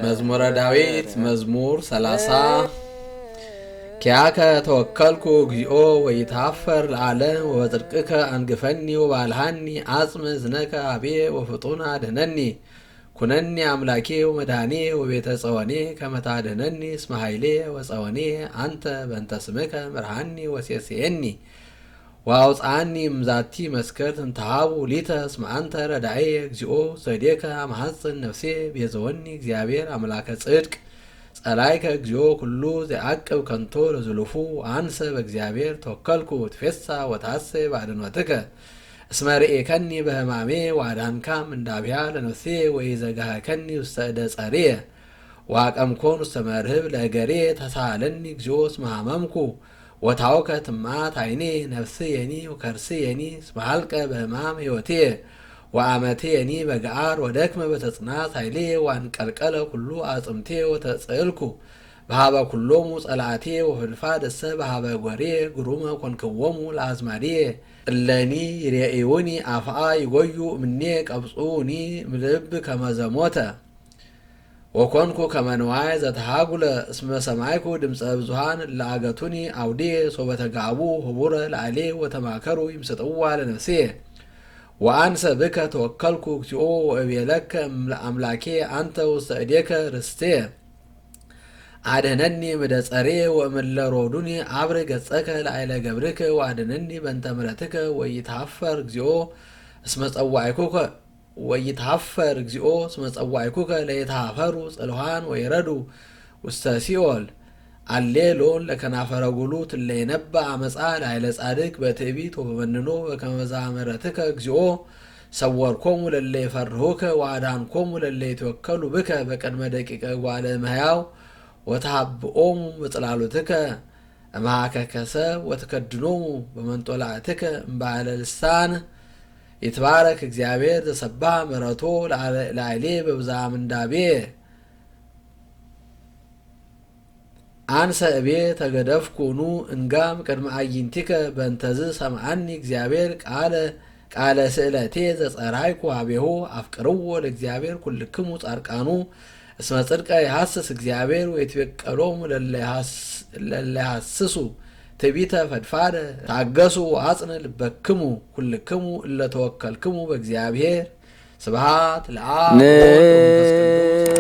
መዝሙረ ዳዊት መዝሙር 30 ኪያከ ተወከልኩ እግዚኦ ወይታፈር ለዓለም ወበጽድቅከ አንግፈኒ ወባልሃኒ አጽም ዝነከ አቤ ወፍጡና አድኅነኒ ኩነኒ አምላኬ ወመድኃኔ ወቤተ ጸወኔ ከመ ታድኅነኒ እስመ ኃይሌ ወጸወኔ አንተ በእንተ ስምከ ምርሃኒ ወሴስየኒ ወአውፅአኒ እምዛቲ መስከርት እንተሃቡ ሊተ እስመ አንተ ረዳኤ እግዚኦ ዘዴከ አምሐጽን ነፍሴ ቤዘወኒ እግዚአብሔር አምላከ ጽድቅ ጸላይከ እግዚኦ ኩሉ ዘአቅብ ከንቶ ለዝሉፉ አንሰ በእግዚአብሔር ተወከልኩ ትፌሳ ወታሴ ባድኅኖትከ እስመ ርኤከኒ በሕማሜ ወአድኃንካ እምዳብያ ለነፍሴ ወኢዘጋህከኒ ውስተ እደ ጸርየ ወአቀምኮን ውስተ መርህብ ለእገሬ ተሳሃለኒ እግዚኦ እስመ ሐመምኩ ወታወከ ትምዓት ዓይኔ ነፍስየኒ ወከርስየኒ እስመ ሀልቀ በሕማም ሕይወትየ ወአመትየኒ በገዓር ወደክመ በተጽናት ኃይሌ ወአንቀልቀለ ኩሉ አጽምቴ ወተጽእልኩ በሃበ ኩሎሙ ጸላእቴ ወፍድፋደሰ በሃበ ጐሬ ግሩመ ኮንክዎሙ ለአዝማድየ እለኒ ይሬእዩኒ አፍአ ይጐዩ እምኔ ቀብጹኒ እምልብ ከመ ዘሞተ ወኮንኩ ከመ ንዋይ ዘተሃጉለ እስመ ሰማይኩ ድምፀ ብዙኃን እለ አገቱኒ አውዴ ሶበ ተጋቡ ህቡረ ላዕሌ ወተማከሩ ይምስጥዋ ለነፍስየ ወአንሰ ብከ ተወከልኩ እግዚኦ ወእቤለከ አምላኬ አንተ ውስተ እዴከ ርስትየ አድኅነኒ እምደ ጸርየ ወእምእለ ሮዱኒ አብር ገጸከ ላዕለ ገብርከ ወአድኅነኒ በእንተ ምሕረትከ ወኢትሃፈር እግዚኦ እስመ ጸዋዕኩከ ወይታፈር እግዚኦ እስመ ጸዋዕኩከ ለይታፈሩ ጽልዋን ወይረዱ ውስተ ሲኦል አሌሎን ለከናፈረ ጉሉት እለ ይነብእ አመፃ ላዕለ ጻድቅ በትዕቢት ወበመንኖ በከመ ዘአምረትከ እግዚኦ ሰወርኮሙ ለእለ ይፈርሁከ ወአድኃንኮሙ ለእለ ይትወከሉ ብከ በቅድመ ደቂቀ እጓለ እመሕያው ወተሃብኦሙ በጽላሎትከ እምኀከከ ሰብ ወትከድኖሙ በመንጦላዕትከ እምባዕለ ልሳን ይትባረክ እግዚአብሔር ዘሰብሐ ምሕረቶ ላዕሌ በብዝኃ ምንዳቤየ አንሰ እቤ ተገደፍኩኑ እንጋም ቅድመ አዕይንቲከ በእንተዝ ሰምዐኒ እግዚአብሔር ቃለ ስእለቴ ዘጸራይኩ ኀቤሁ አፍቅርዎ ለእግዚአብሔር ኩልክሙ ጻድቃኑ እስመ ጽድቀ ይሐስስ እግዚአብሔር ወይትቤቀሎሙ ለእለ ይሐስሱ ትዕቢተ ፈድፋደ ታገሱ አጽን ልበክሙ ኩልክሙ እለ ተወከልክሙ በእግዚአብሔር ስብሐት ለአብ ወወልድ ወመንፈስ ቅዱስ